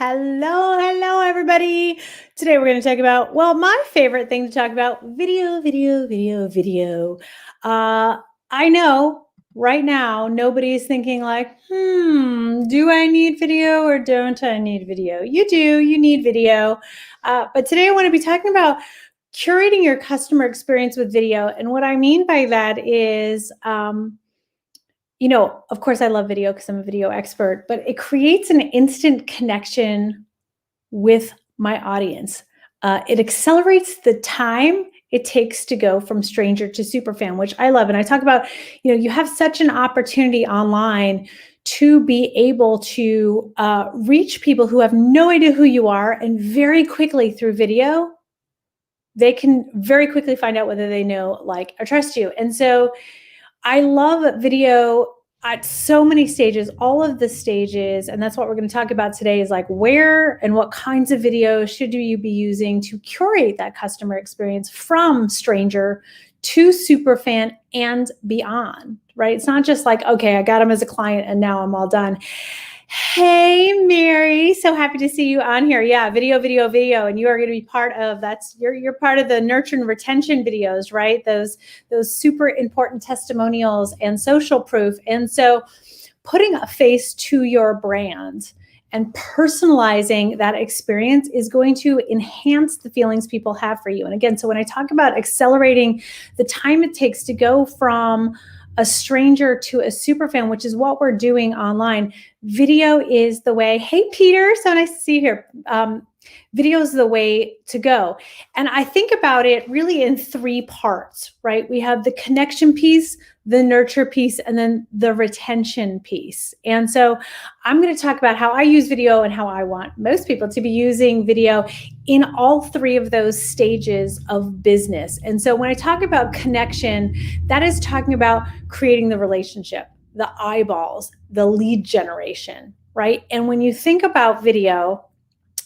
Hello, everybody. Today we're going to talk about, well, my favorite thing to talk about, video. I know right now nobody's thinking like, do I need video or don't I need video? You do, you need video. But today I want to be talking about curating your customer experience with video. And what I mean by that is, of course I love video because I'm a video expert, but it creates an instant connection with my audience. It accelerates the time it takes to go from stranger to super fan, which I love. And I talk about, you have such an opportunity online to be able to reach people who have no idea who you are, and very quickly through video, they can very quickly find out whether they know, like, or trust you. And so I love video at so many stages, all of the stages. And that's what we're going to talk about today is like where and what kinds of videos should you be using to curate that customer experience from stranger to super fan and beyond, right? It's not just like, okay, I got them as a client and now I'm all done. Hey, Mary, so happy to see you on here. Yeah, video. And you are going to be part of you're part of the nurture and retention videos, right? Those super important testimonials and social proof. And so putting a face to your brand and personalizing that experience is going to enhance the feelings people have for you. And again, so when I talk about accelerating the time it takes to go from a stranger to a super fan, which is what we're doing online, video is the way. Hey, Peter, so nice to see you here. Video is the way to go. And I think about it really in three parts, right? We have the connection piece, the nurture piece, and then the retention piece. And so I'm going to talk about how I use video and how I want most people to be using video in all three of those stages of business. And so when I talk about connection, that is talking about creating the relationship, the eyeballs, the lead generation, right? And when you think about video,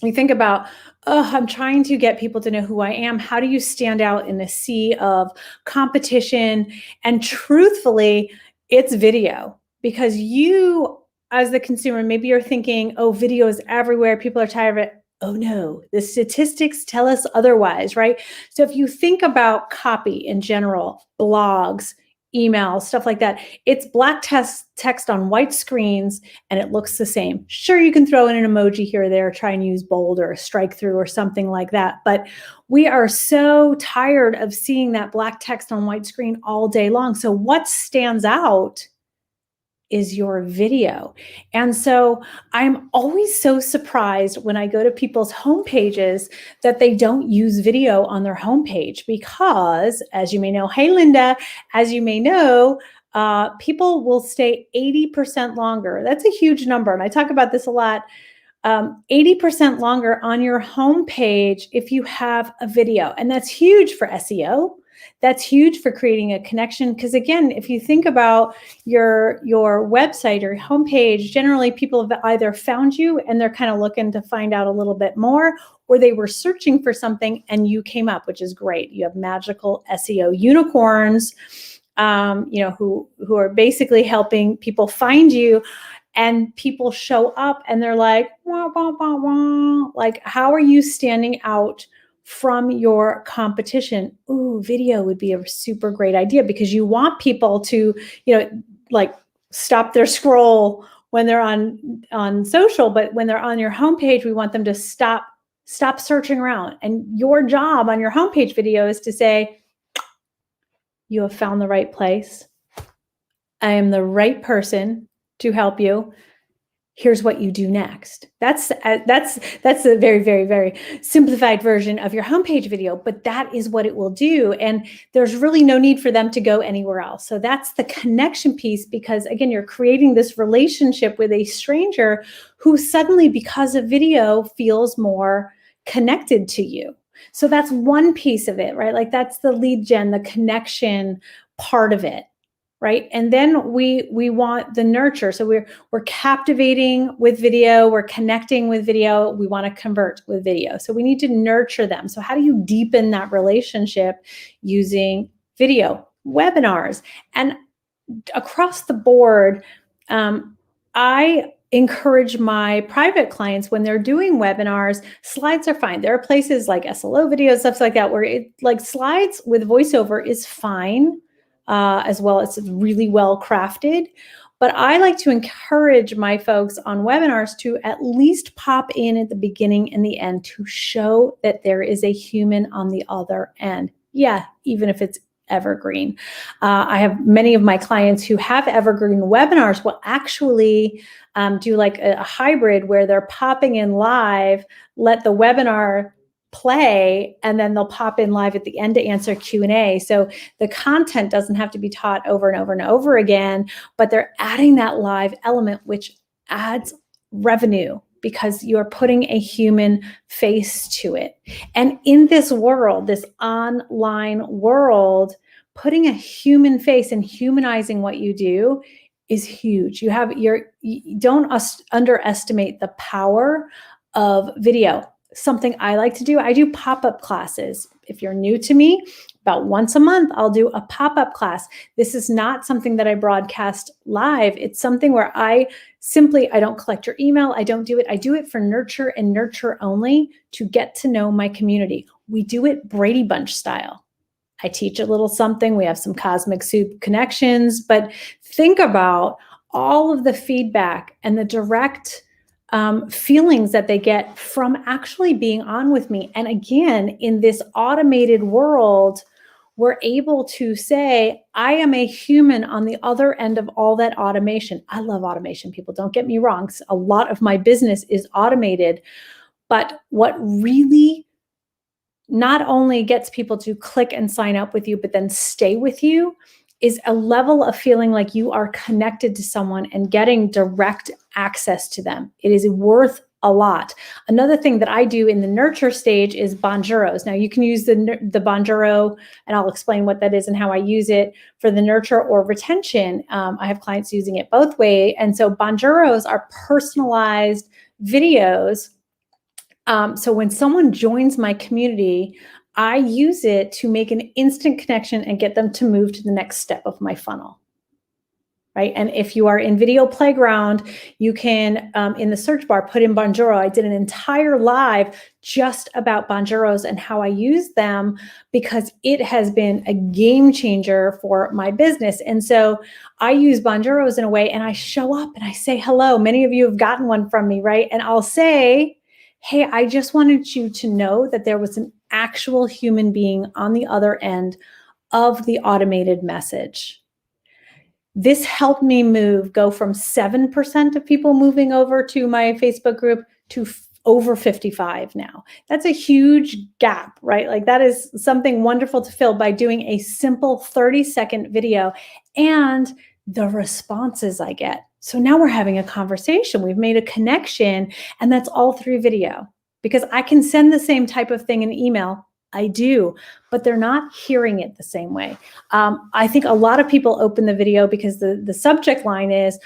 you think about, I'm trying to get people to know who I am. How do you stand out in a sea of competition? And truthfully, it's video, because you, as the consumer, maybe you're thinking, oh, video is everywhere. People are tired of it. Oh no, the statistics tell us otherwise, right? So if you think about copy in general, blogs, emails, stuff like that, it's black text on white screens and it looks the same. Sure, you can throw in an emoji here or there, try and use bold or a strike through or something like that. But we are so tired of seeing that black text on white screen all day long. So what stands out is your video. And so I'm always so surprised when I go to people's homepages that they don't use video on their homepage, because, as you may know, hey, Linda, as you may know, people will stay 80% longer. That's a huge number. And I talk about this a lot. 80% longer on your homepage if you have a video. And that's huge for SEO. That's huge for creating a connection. Because again, if you think about your website or homepage, generally people have either found you and they're kind of looking to find out a little bit more, or they were searching for something and you came up, which is great. You have magical SEO unicorns, who are basically helping people find you. And people show up and they're like, wah, wah, wah, wah. Like, how are you standing out from your competition? Ooh, video would be a super great idea, because you want people to, like, stop their scroll when they're on social, but when they're on your homepage, we want them to stop searching around. And your job on your homepage video is to say, you have found the right place. I am the right person to help you. Here's what you do next. That's a very, very, very simplified version of your homepage video, but that is what it will do. And there's really no need for them to go anywhere else. So that's the connection piece, because again, you're creating this relationship with a stranger who suddenly, because of video, feels more connected to you. So that's one piece of it, right? Like, that's the lead gen, the connection part of it. Right. And then we want the nurture. So we're captivating with video, we're connecting with video, we want to convert with video. So we need to nurture them. So how do you deepen that relationship using video? Webinars. And across the board, encourage my private clients when they're doing webinars, slides are fine. There are places like SLO videos, stuff like that, where it like slides with voiceover is fine, as well. It's really well crafted. But I like to encourage my folks on webinars to at least pop in at the beginning and the end to show that there is a human on the other end. Yeah, even if it's evergreen. I have many of my clients who have evergreen webinars will actually do like a hybrid where they're popping in live, let the webinar play, and then they'll pop in live at the end to answer Q&A. So the content doesn't have to be taught over and over and over again, but they're adding that live element, which adds revenue because you're putting a human face to it. And in this world, this online world, putting a human face and humanizing what you do is huge. You don't underestimate the power of video. Something I like to do, I do pop-up classes. If you're new to me, about once a month, I'll do a pop-up class. This is not something that I broadcast live. It's something where I don't collect your email. I don't do it. I do it for nurture and nurture only to get to know my community. We do it Brady Bunch style. I teach a little something. We have some cosmic soup connections, but think about all of the feedback and the direct feelings that they get from actually being on with me. And again, in this automated world, we're able to say, I am a human on the other end of all that automation. I love automation, people. Don't get me wrong. A lot of my business is automated, but what really not only gets people to click and sign up with you, but then stay with you is a level of feeling like you are connected to someone and getting direct access to them. It is worth a lot. Another thing that I do in the nurture stage is Bonjuros. Now you can use the Bonjuro, and I'll explain what that is and how I use it for the nurture or retention. I have clients using it both ways. And so Bonjuros are personalized videos. So when someone joins my community, I use it to make an instant connection and get them to move to the next step of my funnel, right? And if you are in Video Playground, you can, in the search bar, put in Bonjoro. I did an entire live just about Bonjuros and how I use them because it has been a game changer for my business. And so I use Bonjuros in a way, and I show up and I say hello. Many of you have gotten one from me, right? And I'll say, hey, I just wanted you to know that there was an actual human being on the other end of the automated message. This helped me go from 7% of people moving over to my Facebook group to over 55 now. That's a huge gap, right? Like that is something wonderful to fill by doing a simple 30-second video and the responses I get. So now we're having a conversation. We've made a connection, and that's all through video because I can send the same type of thing in email. I do, but they're not hearing it the same way. I think a lot of people open the video because the subject line is,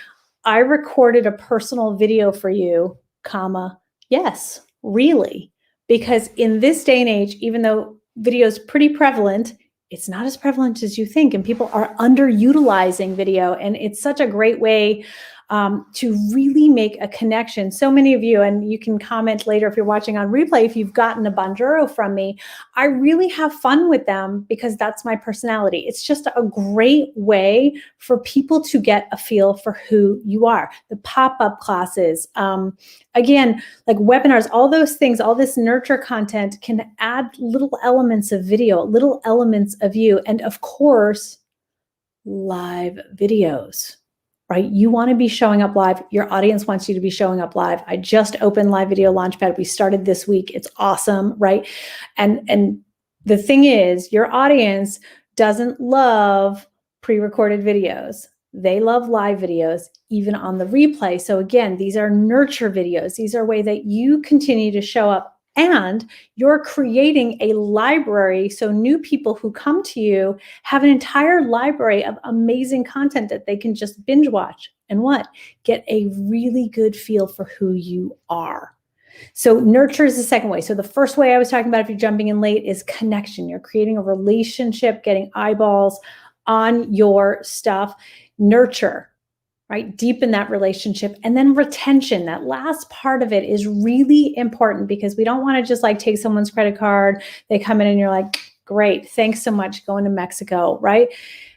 I recorded a personal video for you, comma, yes, really. Because in this day and age, even though video is pretty prevalent, it's not as prevalent as you think, and people are underutilizing video. And it's such a great way to really make a connection. So many of you, and you can comment later if you're watching on replay, if you've gotten a Bonjoro from me, I really have fun with them because that's my personality. It's just a great way for people to get a feel for who you are. The pop-up classes, again, like webinars, all those things, all this nurture content can add little elements of video, little elements of you, and of course, live videos. Right? You want to be showing up live. Your audience wants you to be showing up live. I just opened Live Video Launchpad. We started this week. It's awesome, right? And the thing is, your audience doesn't love pre-recorded videos. They love live videos, even on the replay. So again, these are nurture videos. These are a way that you continue to show up, and you're creating a library. So new people who come to you have an entire library of amazing content that they can just binge watch and get a really good feel for who you are. So nurture is the second way. So the first way I was talking about, if you're jumping in late, is connection. You're creating a relationship, getting eyeballs on your stuff. Nurture. right? Deepen that relationship. And then retention, that last part of it is really important because we don't want to just like take someone's credit card. They come in and you're like, great, thanks so much, going to Mexico, right?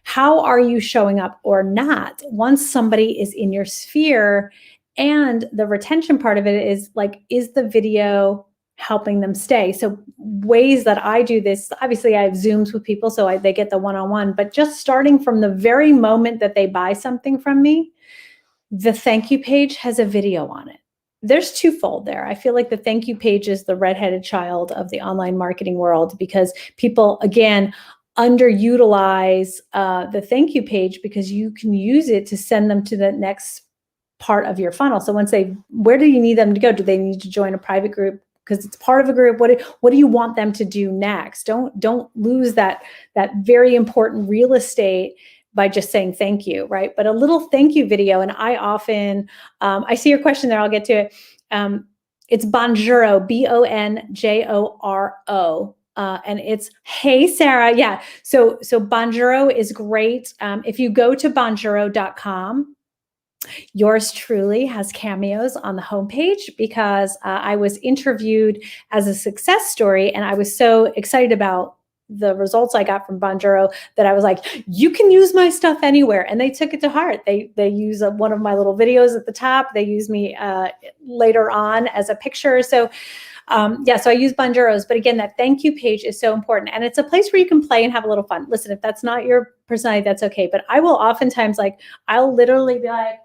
How are you showing up or not once somebody is in your sphere? And the retention part of it is like, is the video helping them stay? So ways that I do this, obviously I have Zooms with people, so they get the one-on-one, but just starting from the very moment that they buy something from me, the thank you page has a video on it. There's twofold there. I feel like the thank you page is the redheaded child of the online marketing world because people, again, underutilize the thank you page because you can use it to send them to the next part of your funnel. So once where do you need them to go? Do they need to join a private group? Because it's part of a group. What do you want them to do next? Don't lose that very important real estate by just saying thank you, right? But a little thank you video, and I often, I see your question there, I'll get to it. It's Bonjoro, Bonjoro, and it's, hey, Sarah, yeah. So Bonjoro is great. If you go to bonjoro.com, yours truly has cameos on the homepage because I was interviewed as a success story, and I was so excited about the results I got from Bonjoro that I was like, you can use my stuff anywhere. And they took it to heart. They use one of my little videos at the top. They use me later on as a picture. So so I use Bonjoro's, but again, that thank you page is so important. And it's a place where you can play and have a little fun. Listen, if that's not your personality, that's okay. But I will oftentimes I'll literally be like,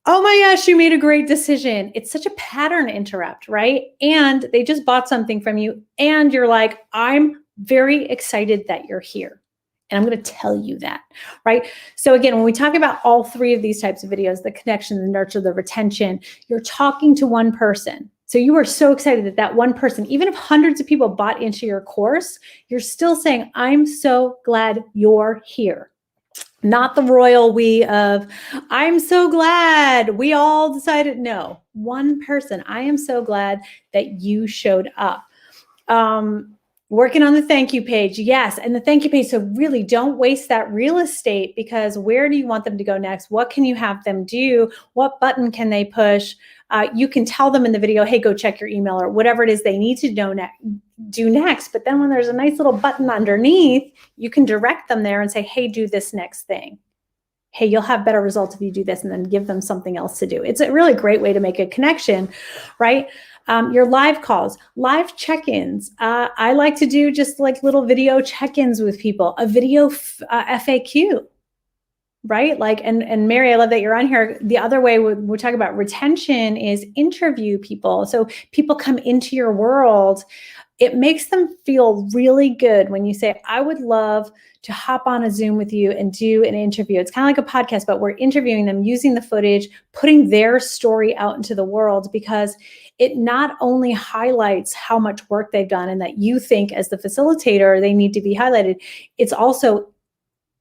oh my gosh, you made a great decision. It's such a pattern interrupt, right? And they just bought something from you and you're like, I'm very excited that you're here. And I'm going to tell you that, right? So again, when we talk about all three of these types of videos, the connection, the nurture, the retention, you're talking to one person. So you are so excited that one person, even if hundreds of people bought into your course, you're still saying, I'm so glad you're here. Not the royal we of, I'm so glad we all decided. No, one person. I am so glad that you showed up. Working on the thank you page. Yes. And the thank you page. So really don't waste that real estate because where do you want them to go next? What can you have them do? What button can they push? You can tell them in the video, hey, go check your email or whatever it is they need to do next. But then when there's a nice little button underneath, you can direct them there and say, hey, do this next thing. Hey, you'll have better results if you do this, and then give them something else to do. It's a really great way to make a connection, right? Your live calls, live check-ins. I like to do just like little video check-ins with people, a video FAQ, right? Like, and Mary, I love that you're on here. The other way we're talking about retention is interview people. So people come into your world. It makes them feel really good when you say, I would love to hop on a Zoom with you and do an interview. It's kind of like a podcast, but we're interviewing them, using the footage, putting their story out into the world, because it not only highlights how much work they've done and that you think as the facilitator, they need to be highlighted. It's also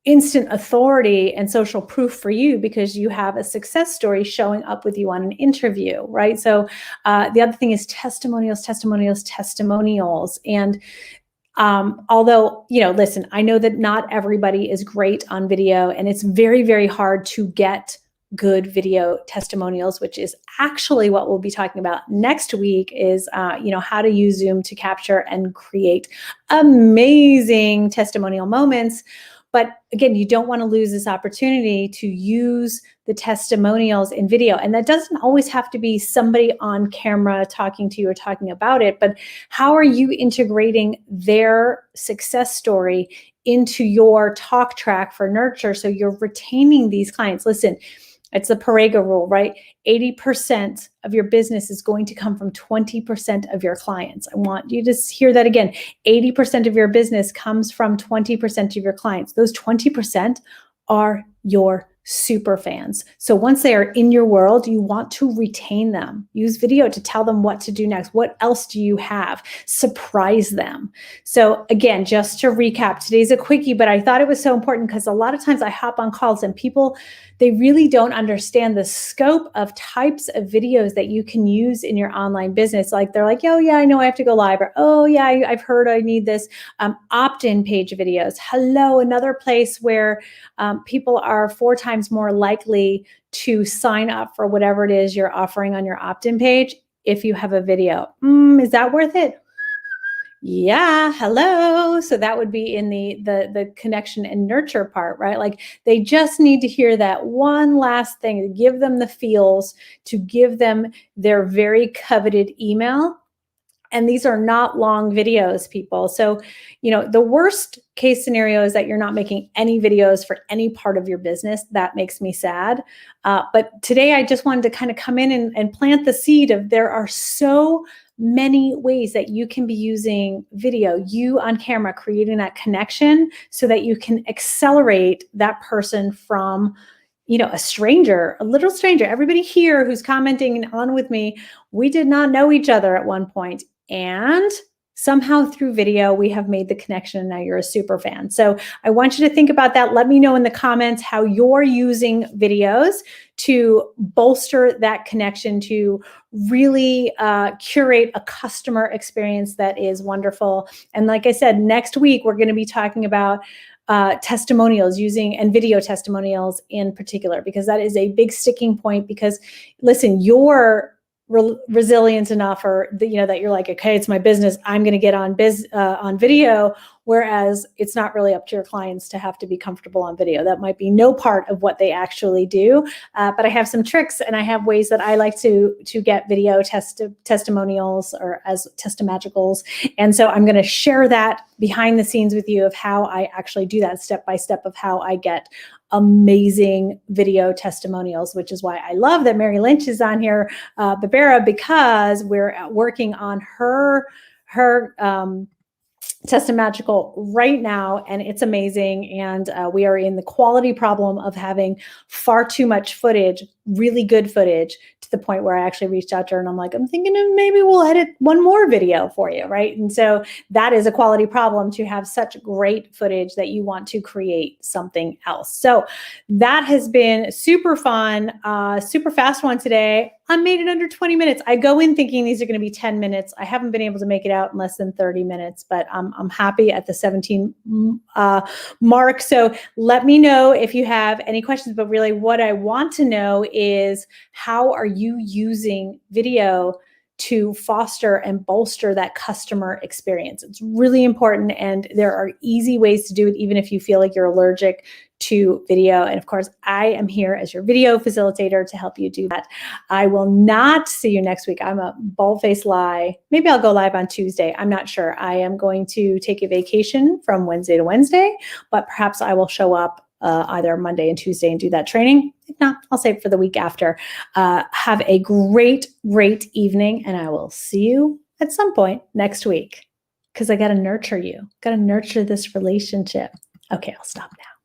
instant authority and social proof for you because you have a success story showing up with you on an interview, right? So the other thing is testimonials. And although, listen, I know that not everybody is great on video, and it's very, very hard to get good video testimonials, which is actually what we'll be talking about next week is, how to use Zoom to capture and create amazing testimonial moments. But again, you don't want to lose this opportunity to use the testimonials in video. And that doesn't always have to be somebody on camera talking to you or talking about it, but how are you integrating their success story into your talk track for nurture so you're retaining these clients? Listen, it's the Pareto rule, right? 80% of your business is going to come from 20% of your clients. I want you to hear that again. 80% of your business comes from 20% of your clients. Those 20% are your super fans. So once they are in your world, you want to retain them. Use video to tell them what to do next. What else do you have? Surprise them. So again, just to recap, today's a quickie, but I thought it was so important because a lot of times I hop on calls and people they really don't understand the scope of types of videos that you can use in your online business. Like they're like, oh yeah, I know I have to go live, or oh yeah, I've heard I need this. Opt-in page videos. Hello, another place where people are 4 times more likely to sign up for whatever it is you're offering on your opt-in page if you have a video. Is that worth it? Yeah, hello. So that would be in the connection and nurture part, right? Like they just need to hear that one last thing to give them the feels, to give them their very coveted email. And these are not long videos, people. So, the worst case scenario is that you're not making any videos for any part of your business. That makes me sad. But today I just wanted to kind of come in and plant the seed of there are so many ways that you can be using video, you on camera, creating that connection so that you can accelerate that person from a stranger, a little stranger. Everybody here who's commenting and on with me, we did not know each other at one point. And somehow through video, we have made the connection and now you're a super fan. So I want you to think about that. Let me know in the comments how you're using videos to bolster that connection, to really curate a customer experience that is wonderful. And like I said, next week, we're going to be talking about testimonials and video testimonials in particular, because that is a big sticking point. Because listen, you're resilient enough, or that you're like, okay, it's my business, I'm going to get on video, whereas it's not really up to your clients to have to be comfortable on video. That might be no part of what they actually do, but I have some tricks and I have ways that I like to get video testimonials, or as testimagicals. And so I'm going to share that behind the scenes with you of how I actually do that, step by step, of how I get amazing video testimonials, which is why I love that Mary Lynch is on here, Barbara, because we're working on her Testamagical right now, and it's amazing. And we are in the quality problem of having far too much footage, really good footage, to the point where I actually reached out to her and I'm like, I'm thinking of maybe we'll edit one more video for you, right? And so that is a quality problem, to have such great footage that you want to create something else. So that has been super fun, super fast one today. I made it under 20 minutes. I go in thinking these are going to be 10 minutes. I haven't been able to make it out in less than 30 minutes, but I'm happy at the 17 mark. So let me know if you have any questions, but really what I want to know is, how are you using video to foster and bolster that customer experience? It's really important, and there are easy ways to do it, even if you feel like you're allergic to video. And of course, I am here as your video facilitator to help you do that. I will not see you next week. I'm a bald-faced lie. Maybe I'll go live on Tuesday. I'm not sure. I am going to take a vacation from Wednesday to Wednesday, but perhaps I will show up either Monday and Tuesday and do that training. If not, I'll save it for the week after. Have a great, great evening, and I will see you at some point next week, because I got to nurture you. Got to nurture this relationship. Okay, I'll stop now.